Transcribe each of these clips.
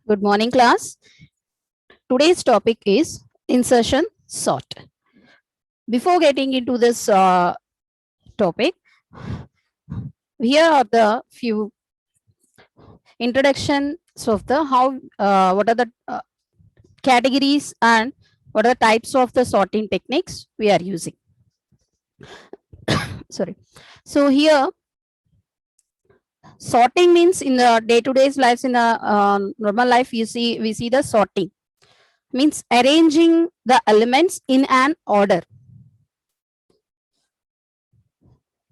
Good morning, class. Today's topic is insertion sort. Before getting into this topic, here are the few introductions of the what are the categories and what are the types of the sorting techniques we are using. Sorry. So here, sorting means in the day-to-day lives, in the normal life, we see the sorting means arranging the elements in an order.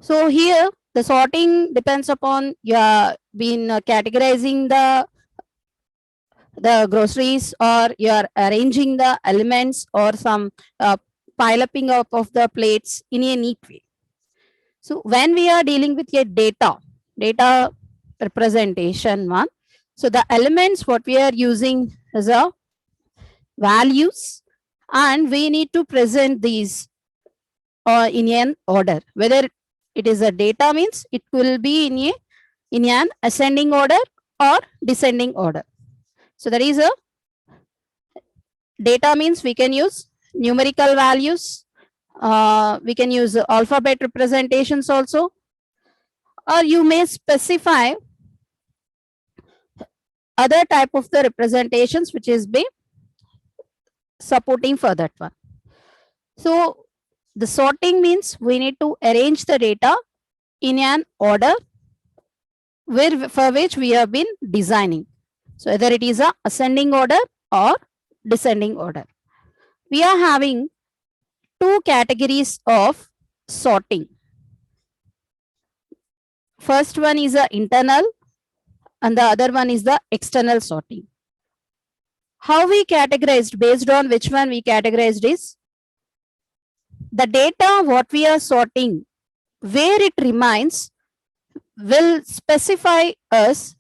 So here the sorting depends upon your been categorizing the groceries, or you are arranging the elements, or some pile upping up of the plates in a neat way. So when we are dealing with a data representation one, so the elements what we are using is a values, and we need to present these in an order. Whether it is a data means it will be in an ascending order or descending order. So that is a data means we can use numerical values, we can use alphabet representations also, or you may specify other type of the representations which is be supporting for that one. So the sorting means we need to arrange the data in an order for which we have been designing. So whether it is a ascending order or descending order. We are having two categories of sorting. First one is the internal and the other one is the external sorting. How we categorized, based on which one we categorized is the data what we are sorting, where it remains will specify us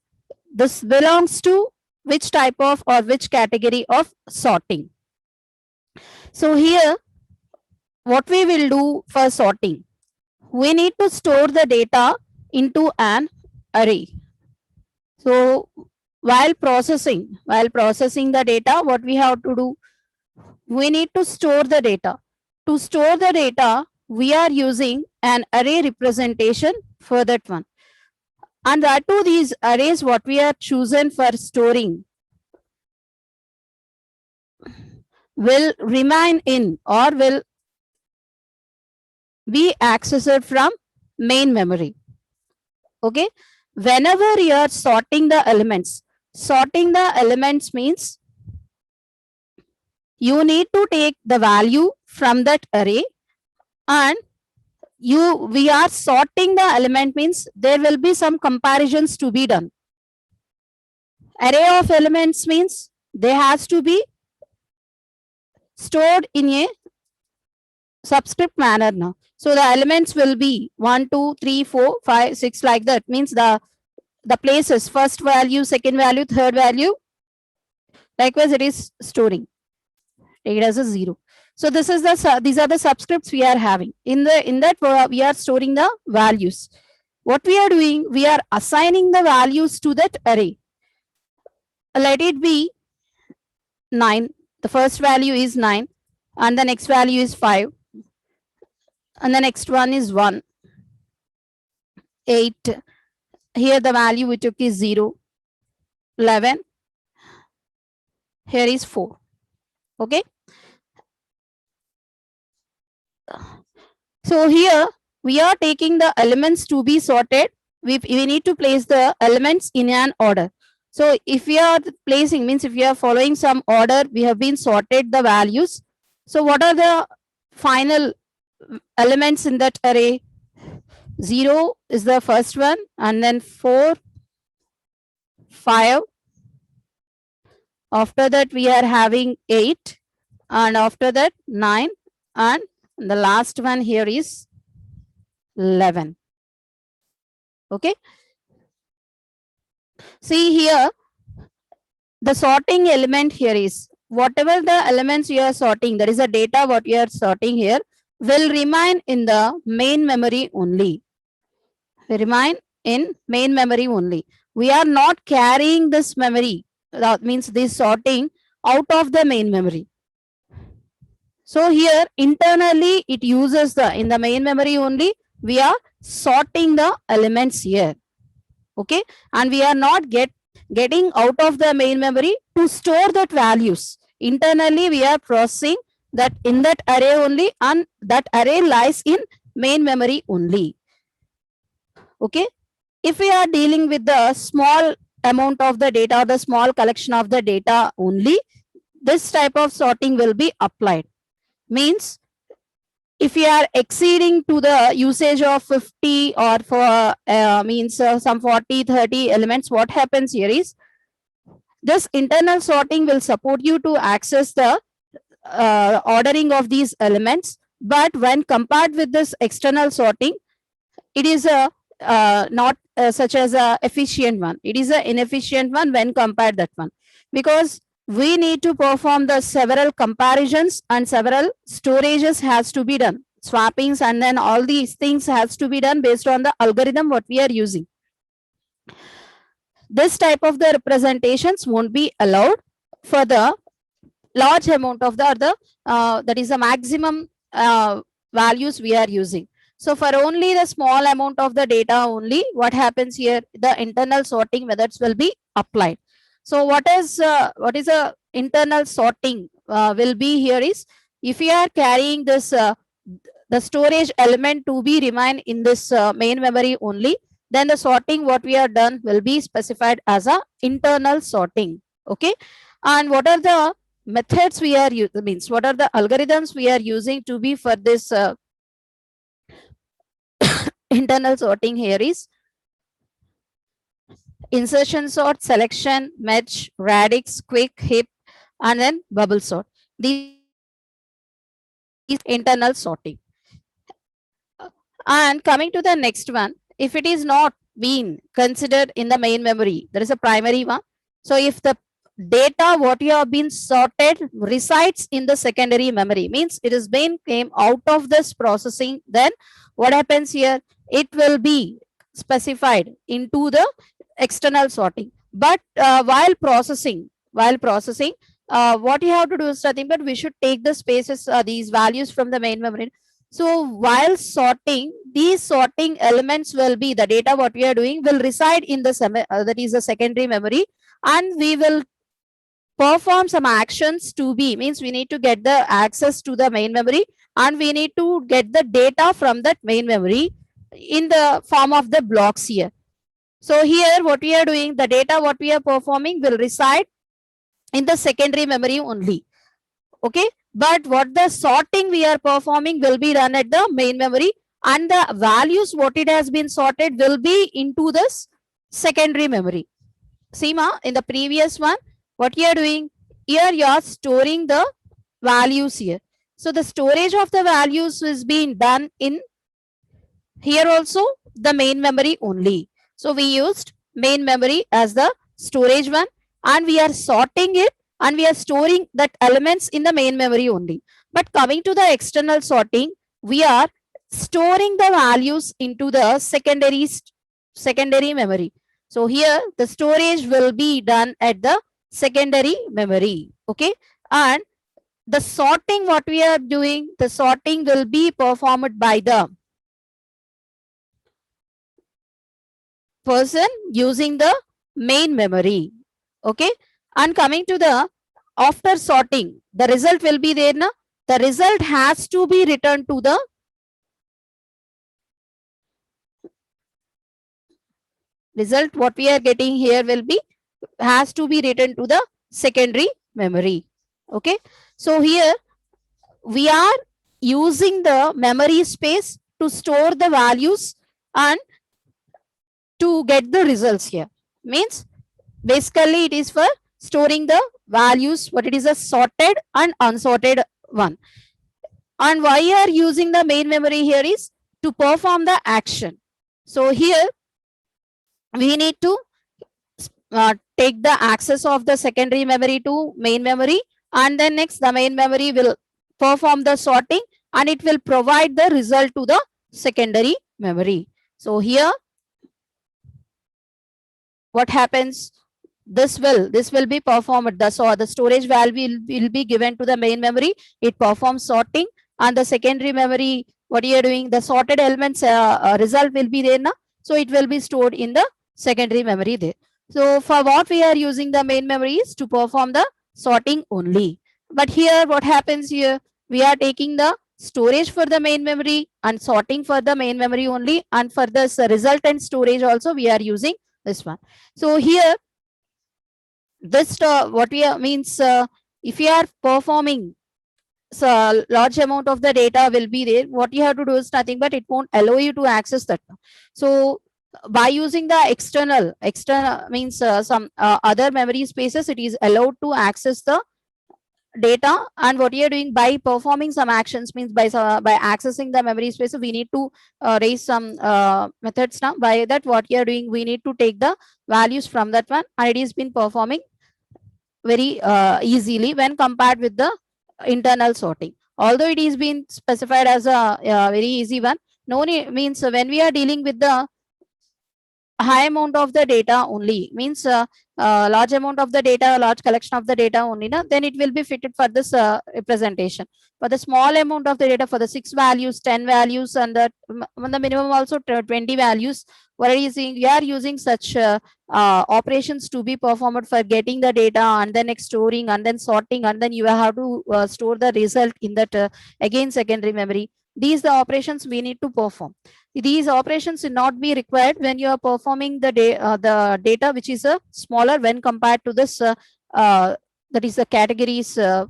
this belongs to which type of or which category of sorting. So here what we will do for sorting, we need to store the data into an array. So while processing the data, what we have to do, we need to store the data. To store the data, we are using an array representation for that one. And that too, these arrays what we are chosen for storing will remain in or will be accessed from main memory. Okay, whenever you are sorting the elements means you need to take the value from that array, and we are sorting the element means there will be some comparisons to be done. Array of elements means they has to be stored in a subscript manner now. So the elements will be 1, 2, 3, 4, 5, 6 like that. Means the places, first value, second value, third value. Likewise, it is storing. Take it as a 0. So this is these are the subscripts we are having. In that we are storing the values. What we are doing, we are assigning the values to that array. Let it be 9. The first value is 9, and the next value is 5, and the next one is 1, 8. Here the value we took is 0, 11. Here is 4. Okay. So here we are taking the elements to be sorted. We need to place the elements in an order. So if we are placing, means if we are following some order, we have been sorted the values. So what are the final elements in that array? 0 is the first one, and then 4, 5. After that we are having 8, and after that 9, and the last one here is 11. Okay. See here, the sorting element here is whatever the elements you are sorting, there is a data what you are sorting here will remain in the main memory only. Remain in main memory only. We are not carrying this memory. that means this sorting out of the main memory. So here internally it uses in the main memory only, we are sorting the elements here. Okay, and we are not getting out of the main memory to store that values. Internally we are processing that in that array only, and that array lies in main memory only. Okay, if we are dealing with the small amount of the data or the small collection of the data only, this type of sorting will be applied. Means if you are exceeding to the usage of 50 or for some 40, 30 elements, what happens here is this internal sorting will support you to access the ordering of these elements. But when compared with this external sorting, it is a not such as a efficient one. It is an inefficient one when compared that one, because we need to perform the several comparisons and several storages has to be done, swappings, and then all these things has to be done based on the algorithm what we are using. This type of the representations won't be allowed for the large amount of the that is the maximum values we are using. So for only the small amount of the data only, what happens here, the internal sorting methods will be applied. So what is a internal sorting will be here is, if you are carrying this the storage element to be remain in this main memory only, then the sorting what we are done will be specified as a internal sorting. Okay, and what are the methods we are using, means what are the algorithms we are using to be for this internal sorting here is insertion sort, selection, match, radix, quick, heap, and then bubble sort. These internal sorting. And coming to the next one, if it is not being considered in the main memory, there is a primary one. So if the data what you have been sorted resides in the secondary memory, means it is been came out of this processing, then what happens here, it will be specified into the external sorting. But while processing what you have to do is nothing but we should take the spaces, these values from the main memory. So while sorting, these sorting elements will be the data what we are doing will reside in the that is the secondary memory, and we will perform some actions to be, means we need to get the access to the main memory, and we need to get the data from that main memory in the form of the blocks here. So here what we are doing, the data what we are performing will reside in the secondary memory only. Okay, but what the sorting we are performing will be done at the main memory, and the values what it has been sorted will be into this secondary memory. See ma, in the previous one, what you are doing here, you are storing the values here. So the storage of the values is being done in here also the main memory only. So we used main memory as the storage one, and we are sorting it and we are storing that elements in the main memory only. But coming to the external sorting, we are storing the values into the secondary memory. So here the storage will be done at the secondary memory. Okay, and the sorting what we are doing, the sorting will be performed by the person using the main memory. Okay, and coming to the after sorting, the result will be there na? The result has to be returned to the result what we are getting here will be has to be written to the secondary memory. Okay, so here we are using the memory space to store the values and to get the results here. Means basically it is for storing the values, what it is a sorted and unsorted one. And why you are using the main memory here is to perform the action. So here we need to take the access of the secondary memory to main memory, and then next the main memory will perform the sorting and it will provide the result to the secondary memory. So here what happens, this will be performed. The storage value will be given to the main memory. It performs sorting, and the secondary memory, what you are doing, the sorted elements result will be there now. So it will be stored in the secondary memory there. So for what we are using the main memory is to perform the sorting only. But here what happens here, we are taking the storage for the main memory and sorting for the main memory only, and for this resultant storage also we are using this one. So here this what we are means, if you are performing, so large amount of the data will be there, what you have to do is nothing but it won't allow you to access that. So by using the external means some other memory spaces, it is allowed to access the data. And what you are doing by performing some actions means by accessing the memory space, we need to raise some methods. Now by that what you are doing, we need to take the values from that one, and it is been performing very easily when compared with the internal sorting. Although it is being specified as a very easy one, no need, means when we are dealing with the high amount of the data only, means large amount of the data, large collection of the data only, then it will be fitted for this representation. For the small amount of the data, for the 6 values, 10 values, and the minimum also 20 values, what are you seeing? We are using such operations to be performed for getting the data, and then storing, and then sorting, and then you have to store the result in that again secondary memory. These the operations we need to perform. These operations will not be required when you are performing the data which is smaller when compared to this that is the categories what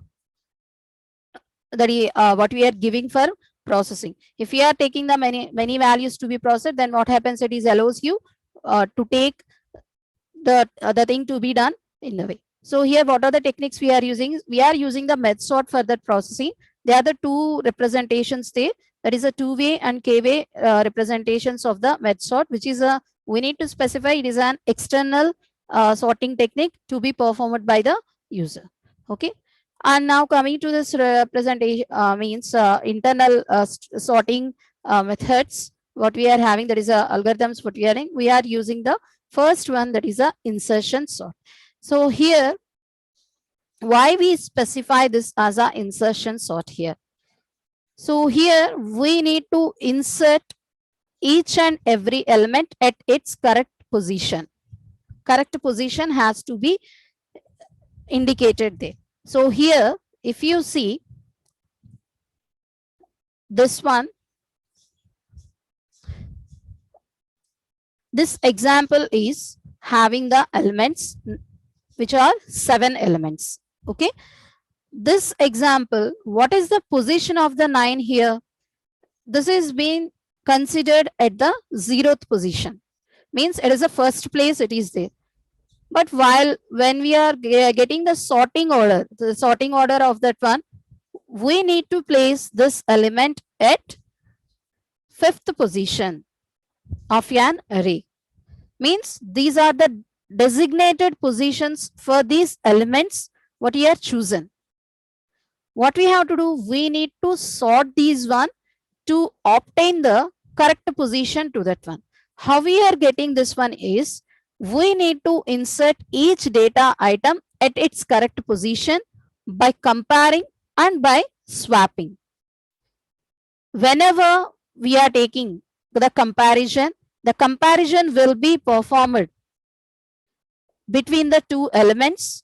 we are giving for processing. If we are taking the many values to be processed, then what happens, it is allows you to take the thing to be done in the way. So here what are the techniques we are using? We are using the MEDSORT for that processing. There are the two representations there, that is a two-way and k-way representations of the MEDSORT, which is a, we need to specify it is an external sorting technique to be performed by the user. Okay. And now coming to this representation means internal sorting methods, what we are having, that is algorithms what we are having. We are using the first one, that is a insertion sort. So here, why we specify this as a insertion sort here? So here we need to insert each and every element at its correct position. Correct position has to be indicated there. So here, if you see this one, this example is having the elements which are 7 elements. Okay. This example, what is the position of the 9 here? This is being considered at the 0th position. Means it is the first place it is there. But when we are getting the sorting order of that one, we need to place this element at 5th position of an array. Means these are the designated positions for these elements what we are chosen. What we have to do, we need to sort these one to obtain the correct position to that one. How we are getting this one is, we need to insert each data item at its correct position by comparing and by swapping. Whenever we are taking the comparison will be performed between the two elements,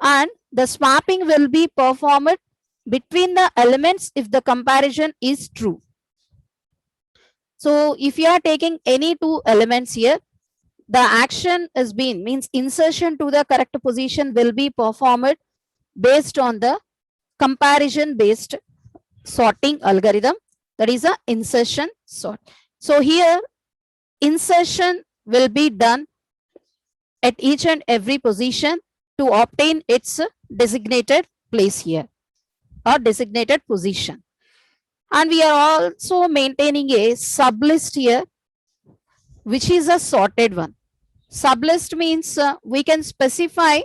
and the swapping will be performed between the elements if the comparison is true. So if you are taking any two elements here, the action is being, means insertion to the correct position will be performed based on the comparison based sorting algorithm, that is a insertion sort. So here insertion will be done at each and every position to obtain its designated place here or designated position. And we are also maintaining a sublist here, which is a sorted one. Sublist means we can specify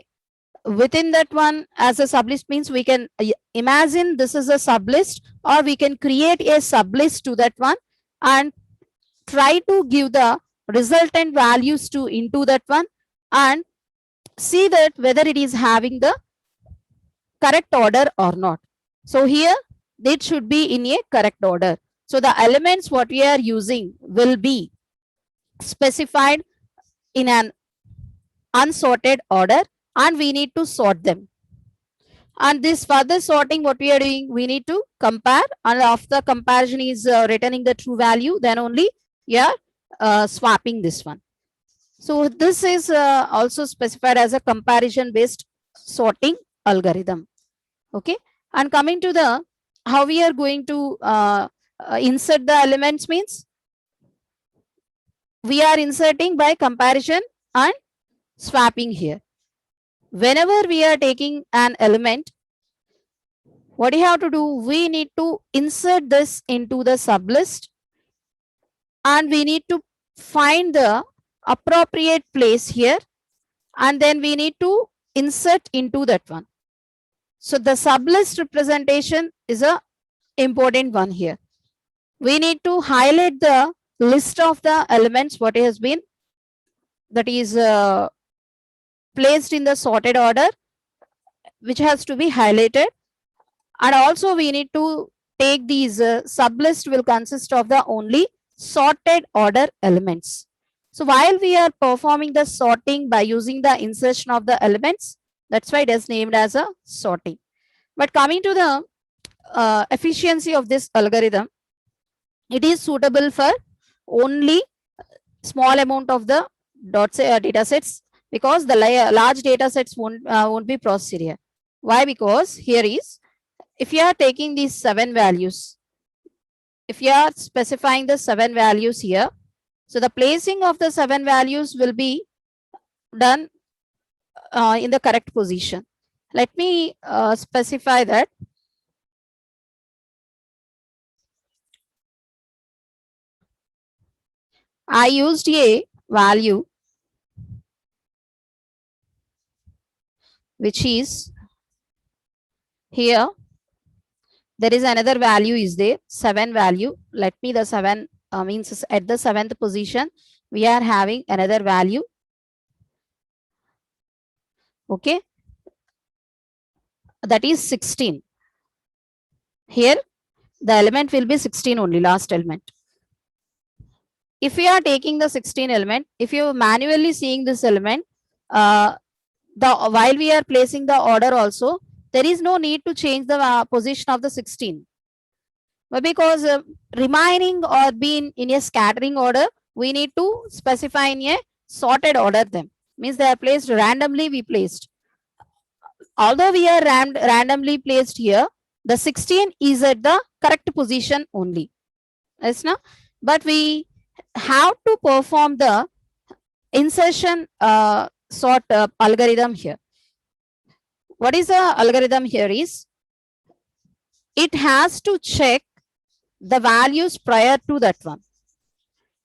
within that one as a sublist, means we can imagine this is a sublist, or we can create a sublist to that one and try to give the resultant values to into that one and see that whether it is having the correct order or not. So here it should be in a correct order. So the elements what we are using will be specified in an unsorted order, and we need to sort them. And this further sorting, what we are doing, we need to compare, and after comparison is returning the true value, then only we are swapping this one. So this is also specified as a comparison based sorting algorithm. Okay, and coming to the how we are going to insert the elements means we are inserting by comparison and swapping here. Whenever we are taking an element, what do you have to do? We need to insert this into the sublist, and we need to find the appropriate place here, and then we need to insert into that one. So the sublist representation is a important one here. We need to highlight the list of the elements what has been that is placed in the sorted order, which has to be highlighted, and also we need to take these sublist will consist of the only sorted order elements. So while we are performing the sorting by using the insertion of the elements, that's why it is named as a sorting. But coming to the efficiency of this algorithm, it is suitable for only small amount of the data sets, because the large data sets won't be processed here. Why? Because here is, if you are taking these 7 values, if you are specifying the 7 values here, so the placing of the 7 values will be done in the correct position. Let me specify that. I used a value which is here. There is another value is there, 7 value. Let me the 7 means at the 7th position we are having another value. Okay, that is 16. Here the element will be 16 only, last element. If we are taking the 16 element, if you manually seeing this element, while we are placing the order also, there is no need to change the position of the 16. But because remaining or being in a scattering order, we need to specify in a sorted order them. Means they are placed randomly, we placed. Although we are randomly placed here, the 16 is at the correct position only. Yes, no? But we have to perform the insertion sort algorithm here. What is the algorithm here is, it has to check the values prior to that one.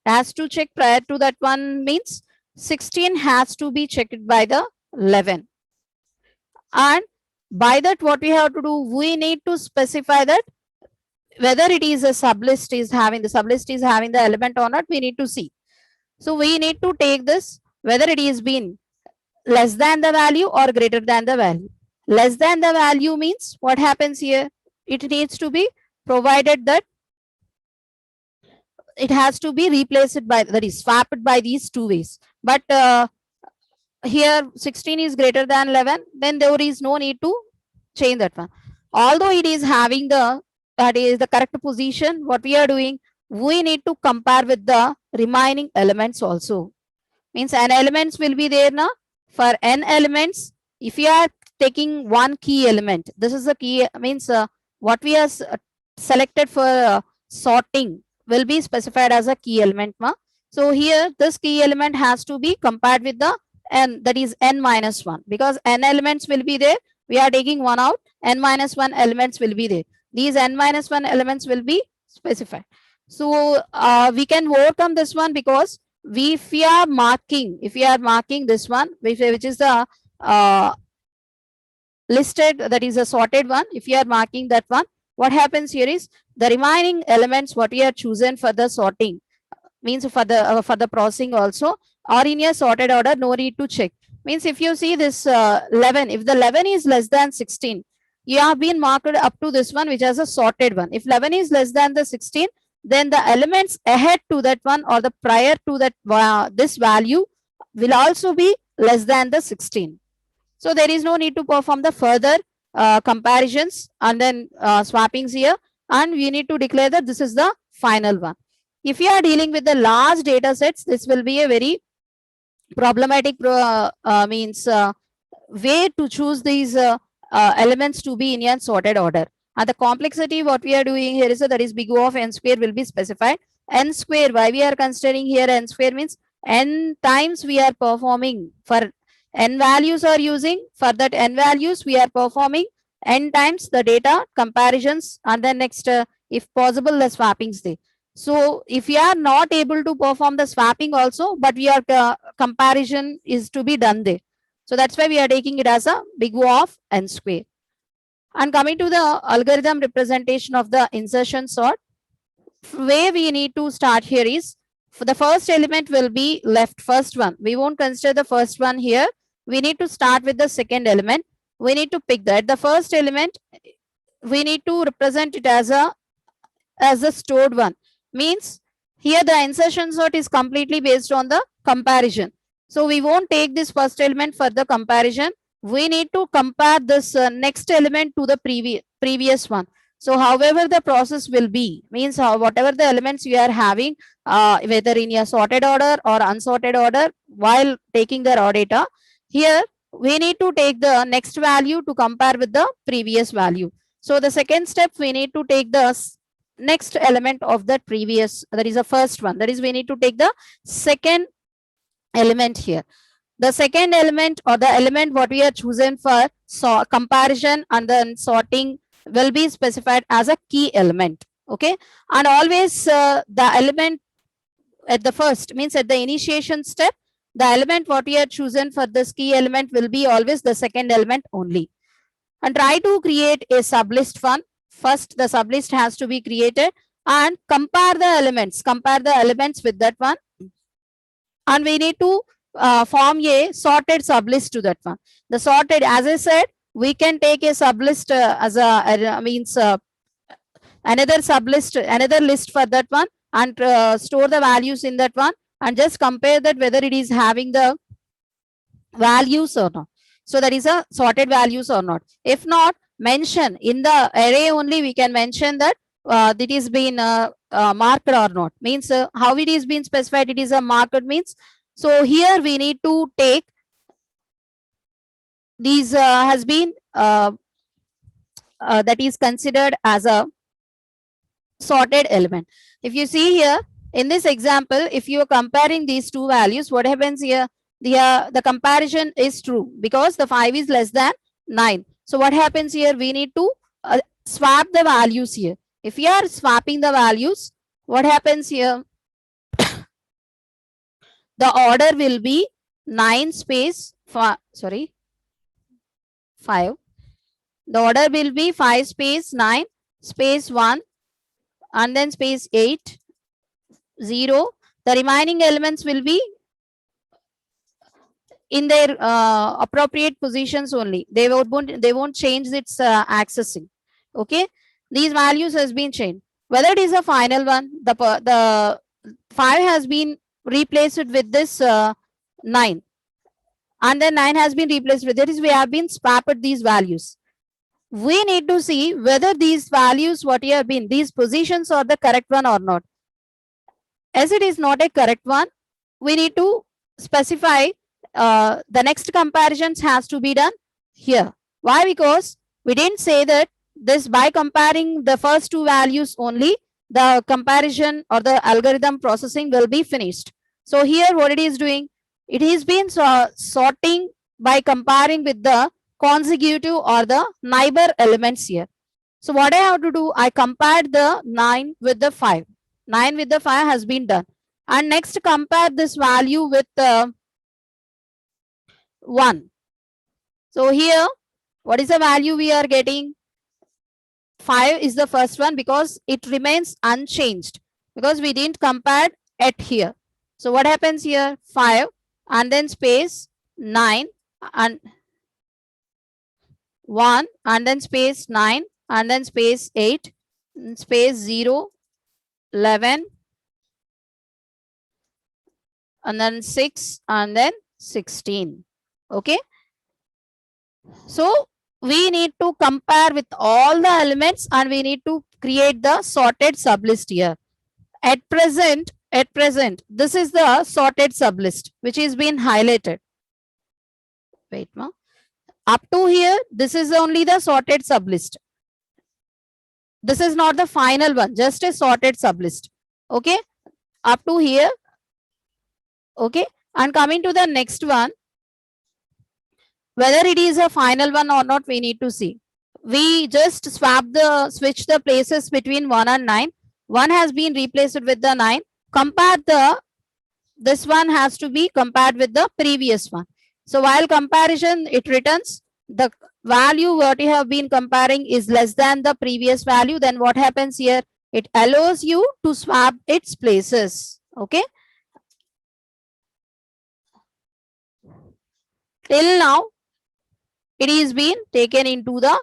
It has to check prior to that one means 16 has to be checked by the 11. And by that what we have to do, we need to specify that whether it is a sublist is having the element or not, we need to see. So we need to take this whether it is been less than the value or greater than the value. Less than the value means what happens here? It needs to be provided that it has to be replaced by, that is swapped by these two ways. But here 16 is greater than 11, then there is no need to change that one. Although it is having the, that is the correct position, what we are doing, we need to compare with the remaining elements also. Means n elements will be there now. For n elements, if you are taking one key element, this is the key, means what we are selected for sorting will be specified as a key element. So here this key element has to be compared with the n, that is n minus 1, because n elements will be there. We are taking one out, n minus 1 elements will be there. These n minus 1 elements will be specified. So we can overcome this one, because if we are marking this one, which is the listed, that is a sorted one, if you are marking that one, what happens here is the remaining elements what we are chosen for the sorting, means for the processing also, or in a sorted order, no need to check. Means if you see this 11, if the 11 is less than 16, you have been marked up to this one, which has a sorted one. If 11 is less than the 16, then the elements ahead to that one or the prior to that this value will also be less than the 16. So there is no need to perform the further comparisons and then swappings here, and we need to declare that this is the final one. If you are dealing with the large data sets, this will be a very problematic means way to choose these elements to be in a sorted order. And the complexity what we are doing here is that is big O of n square will be specified. N square, why we are considering here n square means n times we are performing for n values are using, for that n values we are performing n times the data comparisons, and then next if possible the swappings there. So if we are not able to perform the swapping also, but we are comparison is to be done there. So that's why we are taking it as a big O of n square. And coming to the algorithm representation of the insertion sort, way we need to start here is, for the first element will be left, first one. We won't consider the first one here. We need to start with the second element. We need to pick that. The first element, we need to represent it as a stored one. Means here the insertion sort is completely based on the comparison. So we won't take this first element for the comparison. We need to compare this next element to the previous one. So however the process will be, means whatever the elements you are having, whether in a sorted order or unsorted order, while taking the raw data, here we need to take the next value to compare with the previous value. So the second step, we need to take the next element of the previous, that is the first one. That is, we need to take the second element here. The second element or the element what we are chosen for comparison and then sorting will be specified as a key element. Okay, and always the element at the first, means at the initiation step, the element what we are chosen for this key element will be always the second element only. And try to create a sublist one. First the sublist has to be created and compare the elements with that one, and we need to form a sorted sublist to that one. The sorted, as I said, we can take a sublist as a means another sublist, another list for that one, and store the values in that one, and just compare that whether it is having the values or not. So that is a sorted values or not. If not, mention in the array only, we can mention that it is been marked or not. Means how it is being specified, it is a marked means. So here we need to take these has been that is considered as a sorted element. If you see here in this example, if you are comparing these two values, what happens here? The comparison is true because the 5 is less than 9. So what happens here? We need to swap the values here. If you are swapping the values, what happens here? The order will be 9 space 5. The order will be 5 space 9 space 1 and then space 8 0. The remaining elements will be in their appropriate positions only. They won't change its accessing. Okay, these values has been changed. Whether it is a final one, the 5 has been replaced with this 9, and then 9 has been replaced with this. We have been swapped these values. We need to see whether these values what you have been, these positions are the correct one or not. As it is not a correct one, we need to specify the next comparisons has to be done here. Why? Because we didn't say that this by comparing the first two values only, the comparison or the algorithm processing will be finished. So here what it is doing, it is been sorting by comparing with the consecutive or the neighbor elements here. So what I have to do, I compared the 9 with the 5. 9 with the 5 has been done. And next compare this value with 1. So here, what is the value we are getting? 5 is the first one because it remains unchanged because we didn't compare at here. So what happens here? 5 and then space 9 and 1 and then space 9 and then space 8 space 0 11 and then 6 and then 16. Okay, so we need to compare with all the elements and we need to create the sorted sublist here. At present, this is the sorted sublist which is being highlighted. Wait, ma. Up to here, this is only the sorted sublist. This is not the final one, just a sorted sublist. Okay, up to here. Okay, and coming to the next one, whether it is a final one or not, we need to see. We just switch the places between 1 and 9. 1 has been replaced with the 9. Compare this one has to be compared with the previous one. So while comparison, it returns the value what you have been comparing is less than the previous value. Then what happens here? It allows you to swap its places. Okay. Till now, it is been taken into the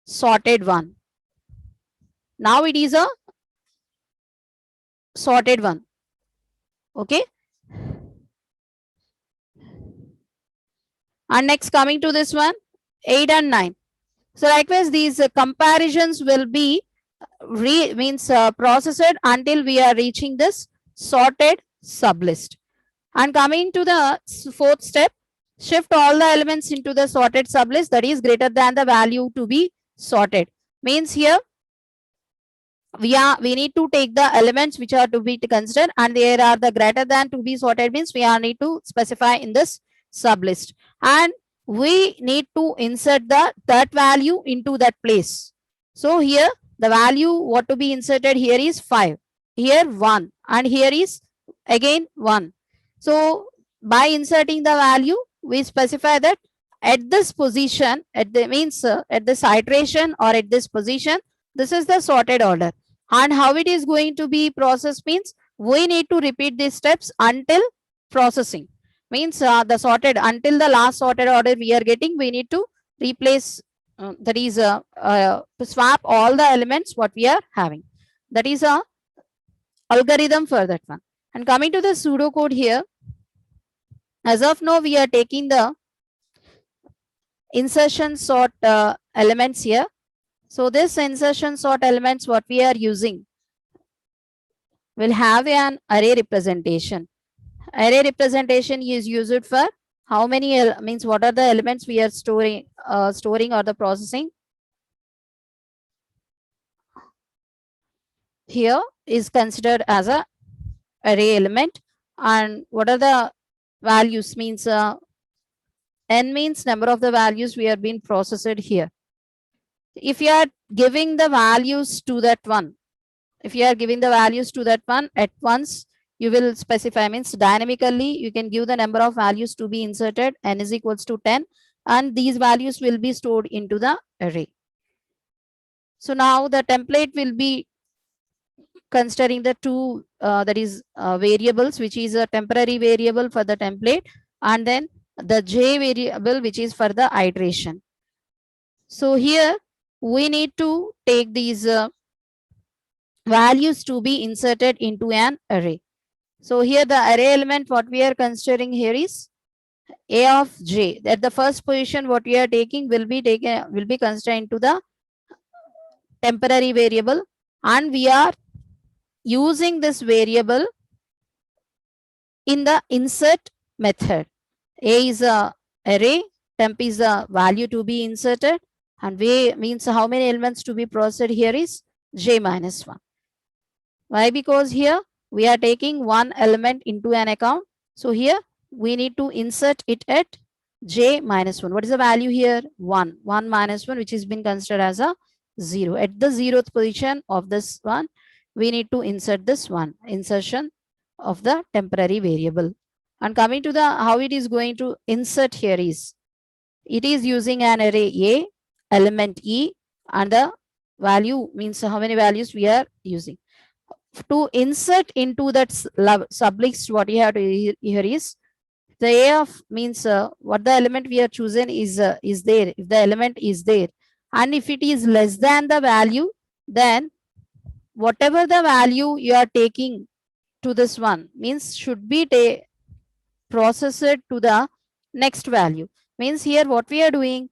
sorted one. Now it is a sorted one. Okay. And next coming to this one, 8 and 9. So likewise, these comparisons will be processed until we are reaching this sorted sublist. And coming to the fourth step, shift all the elements into the sorted sublist that is greater than the value to be sorted. Means here we need to take the elements which are to be considered and there are the greater than to be sorted means we are need to specify in this sublist. And we need to insert that value into that place. So here the value what to be inserted here is 5, here 1 and here is again 1. So by inserting the value, we specify that at this position, at this iteration or at this position, this is the sorted order. And how it is going to be processed means we need to repeat these steps until processing. Means the sorted until the last sorted order we are getting, we need to replace that is to swap all the elements what we are having. That is a algorithm for that one. And coming to the pseudocode here, as of now we are taking the insertion sort elements here. So this insertion sort elements what we are using will have an array representation. Array representation is used for how many means what are the elements we are storing or the processing. Here is considered as a array element, and what are the values means n means number of the values we are being processed here. If you are giving the values to that one, at once, you will specify means dynamically you can give the number of values to be inserted, n is equals to 10, and these values will be stored into the array. So now the template will be considering the two variables, which is a temporary variable for the template and then the j variable which is for the iteration. So here we need to take these values to be inserted into an array. So here the array element what we are considering here is a of j. At the first position what we are taking will be considered into the temporary variable, and we are using this variable in the insert method. A is a array, temp is a value to be inserted, and v means how many elements to be processed here is j minus 1. Why? Because here we are taking one element into an account. So here we need to insert it at j minus 1. What is the value here? 1. 1 minus 1, which has been considered as a 0. At the 0th position of this one, we need to insert this one, insertion of the temporary variable. And coming to the how it is going to insert here is, it is using an array A, element E, and the value means how many values we are using. To insert into that sublist, what you have to here is the A of means what the element we are chosen is there. If the element is there, and if it is less than the value, then whatever the value you are taking to this one means should be processed to the next value. Means here what we are doing,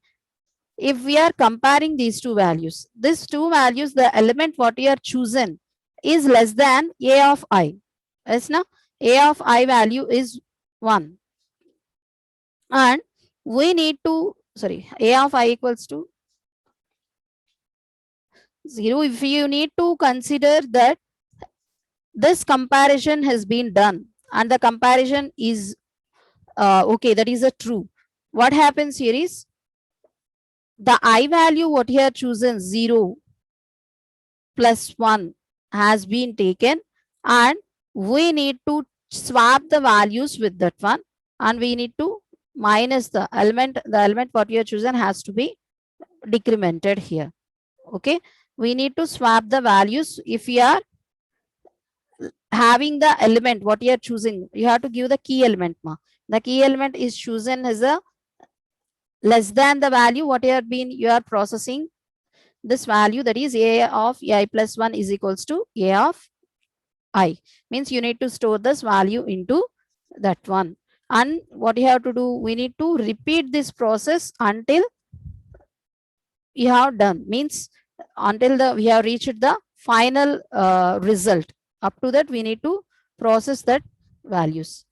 if we are comparing these two values, the element what we are chosen is less than A of I. Yes, now A of I value is 1. And we need to, sorry, A of I equals to 0. If you need to consider that this comparison has been done and the comparison is okay, that is a true. What happens here is the I value what here chosen 0 plus 1 has been taken, and we need to swap the values with that one, and we need to minus the element what you have chosen has to be decremented here. Okay, we need to swap the values. If we are having the element what you are choosing, you have to give the key element. The key element is chosen as a less than the value what you are processing this value, that is A of I plus 1 is equals to A of I. Means you need to store this value into that one. And what you have to do, we need to repeat this process until you have done. Means until we have reached the final result. Up to that, we need to process that values.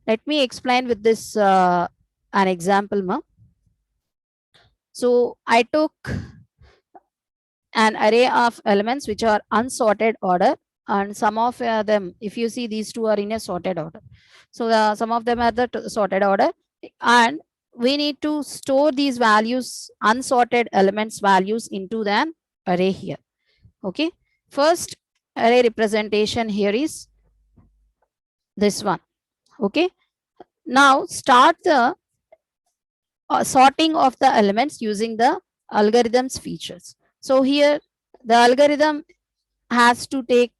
Let me explain with this an example, ma. So I took an array of elements which are unsorted order, and some of them, if you see, these two are in a sorted order. So some of them are the sorted order, and we need to store these values, unsorted elements values, into an array here. Okay, first array representation here is this one. Okay, now start the sorting of the elements using the algorithm's features. So here the algorithm has to take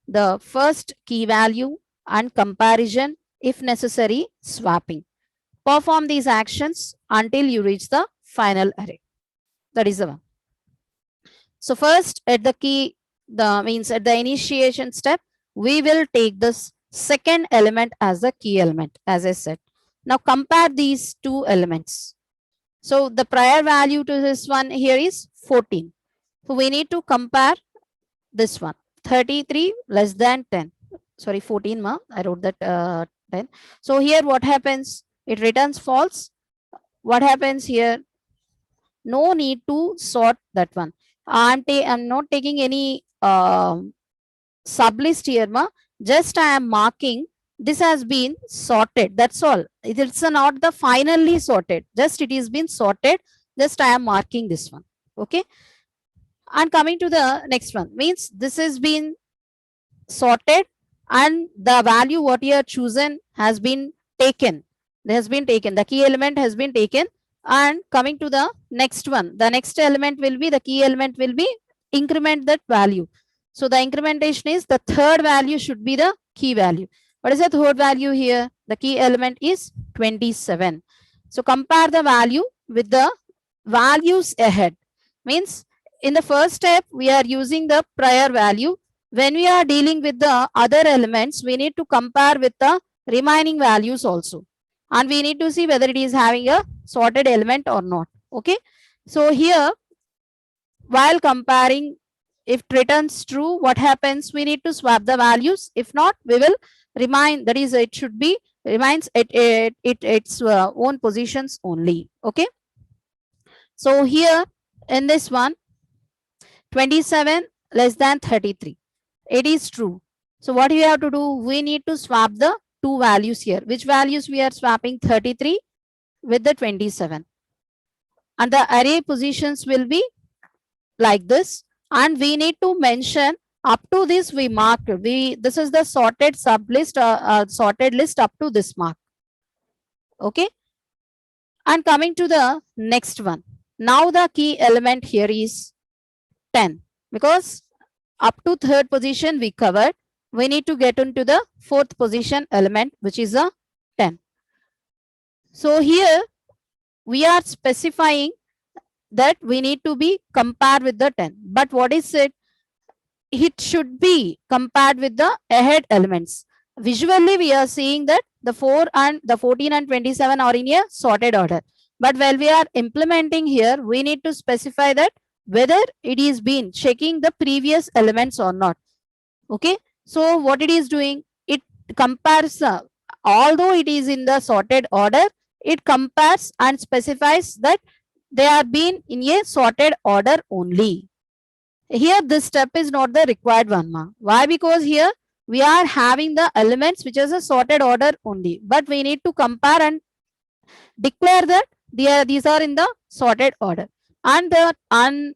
the first key value and comparison, if necessary swapping. Perform these actions until you reach the final array. That is the one. So first at the key, at the initiation step, we will take this second element as the key element, as I said. Now compare these two elements. So the prior value to this one here is 14. So we need to compare this one, 33 less than 10. Sorry, 14 ma, I wrote that 10. So here what happens? It returns false. What happens here? No need to sort that one. I'm not taking any sublist here, ma. Just I am marking this has been sorted. That's all. It's not the finally sorted. Just it is been sorted. Just I am marking this one. Okay. And coming to the next one, means this has been sorted and the value what you have chosen has been taken. The key element has been taken. And coming to the next one, the next element will be, the key element will be increment that value. So the incrementation is the third value should be the key value. What is the third value here? The key element is 27. So compare the value with the values ahead. Means in the first step, we are using the prior value. When we are dealing with the other elements, we need to compare with the remaining values also. And we need to see whether it is having a sorted element or not. Okay. So here, while comparing, if it returns true, what happens? We need to swap the values. If not, we will remain, that is, it should be remains at its own positions only. Okay. So here in this one, 27 less than 33. It is true. So what you have to do? We need to swap the two values here. Which values we are swapping? 33 with the 27. And the array positions will be like this. And we need to mention up to this we marked. This is the sorted sublist, sorted list up to this mark. Okay. And coming to the next one. Now the key element here is 10, because up to third position we covered. We need to get into the fourth position element, which is a 10. So here we are specifying that we need to be compared with the 10. But what is it? It should be compared with the ahead elements. Visually, we are seeing that the 4 and the 14 and 27 are in a sorted order. But while we are implementing here, we need to specify that whether it is been checking the previous elements or not. Okay. So what it is doing, it compares, although it is in the sorted order, it compares and specifies that they are being in a sorted order only. Here, this step is not the required one. Why? Because here we are having the elements which is a sorted order only, but we need to compare and declare that these are in the sorted order. And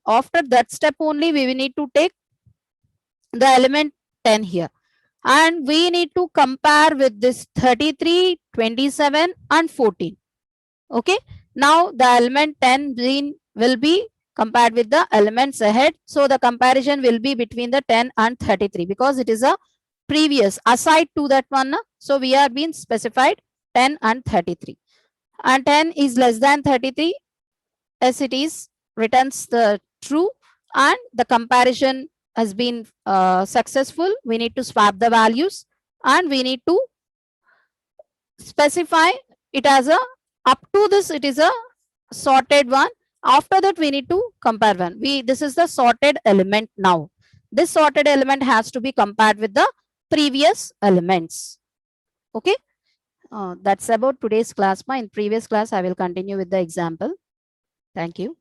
after that step only, we will need to take the element 10 here. And we need to compare with this 33, 27 and 14. Okay. Now the element 10 will be compared with the elements ahead. So the comparison will be between the 10 and 33 because it is a previous aside to that one. So we are being specified 10 and 33. And 10 is less than 33 as it is returns the true, and the comparison has been successful. We need to swap the values and we need to specify it as a up to this it is a sorted one. After that we need to compare one. This is the sorted element now. This sorted element has to be compared with the previous elements. Okay. That's about today's class. In previous class I will continue with the example. Thank you.